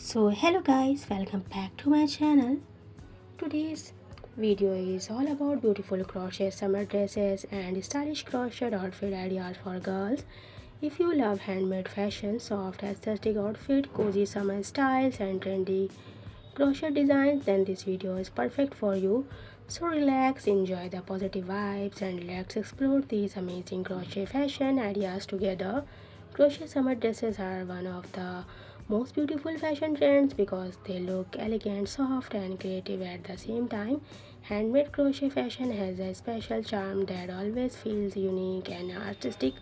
So hello guys, welcome back to my channel. Today's video is all about beautiful crochet summer dresses and stylish crochet outfit ideas for girls. If you love handmade fashion, soft aesthetic outfit, cozy summer styles and trendy crochet designs, then this video is perfect for you. So relax, enjoy the positive vibes and let's explore these amazing crochet fashion ideas together. Crochet summer dresses are one of the most beautiful fashion trends because they look elegant, soft and creative at the same time. Handmade crochet fashion has a special charm that always feels unique and artistic.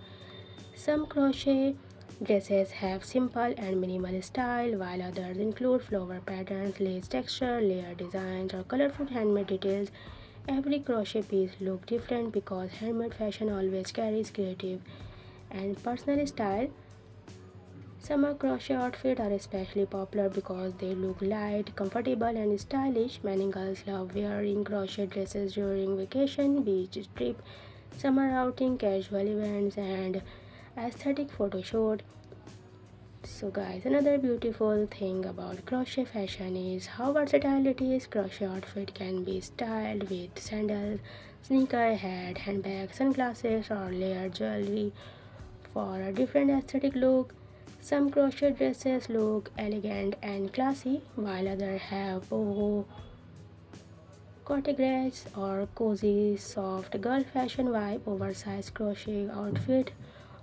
Some crochet dresses have simple and minimal style, while others include flower patterns, lace texture, layer designs, or colorful handmade details. Every crochet piece looks different because handmade fashion always carries creative and personal style. Summer crochet outfits are especially popular because they look light, comfortable, and stylish. Many girls love wearing crochet dresses during vacation, beach trip, summer outing, casual events, and aesthetic photo shoot. So guys, another beautiful thing about crochet fashion is how versatile it is. Crochet outfit can be styled with sandals, sneaker, hat, handbags, sunglasses, or layered jewelry for a different aesthetic look. Some crochet dresses look elegant and classy, while others have boho, cortegrace, or cozy, soft girl fashion vibe. Oversized crochet outfit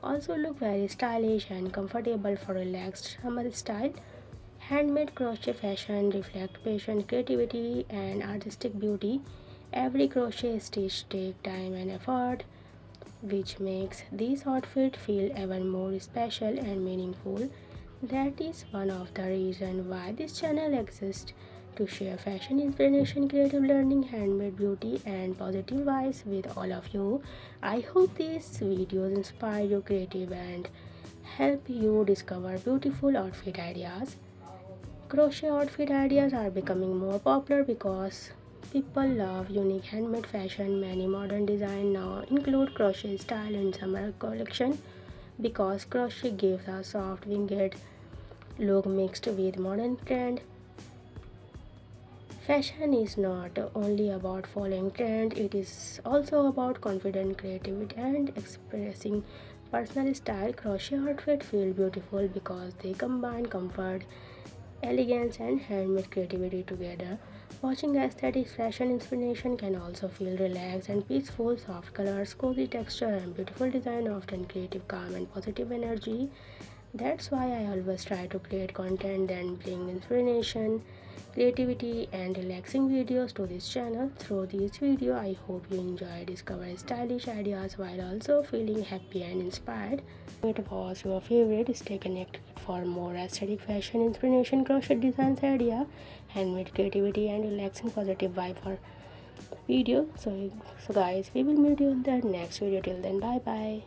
also look very stylish and comfortable for relaxed summer style. Handmade crochet fashion reflect passion, creativity, and artistic beauty. Every crochet stitch takes time and effort, which makes this outfit feel even more special and meaningful. That is one of the reasons why this channel exists, to share fashion inspiration, creative learning, handmade beauty, and positive vibes with all of you. I hope these videos inspire you creative and help you discover beautiful outfit ideas. Crochet outfit ideas are becoming more popular because people love unique handmade fashion. Many modern designs now include crochet style in summer collection because crochet gives a soft winged look mixed with modern trend. Fashion is not only about following trend, it is also about confident creativity and expressing personal style. Crochet outfits feel beautiful because they combine comfort, elegance, and handmade creativity together. Watching aesthetic fashion inspiration can also feel relaxed and peaceful. Soft colors, cozy texture, and beautiful design often create calm and positive energy. That's why I always try to create content that bring inspiration, creativity, and relaxing videos to this channel. Through this video, I hope you enjoy discovering stylish ideas while also feeling happy and inspired. It was your favorite. Stay connected for more aesthetic fashion inspiration, crochet designs idea, handmade creativity, and relaxing positive vibe for video. So guys, we will meet you in the next video. Till then, bye bye.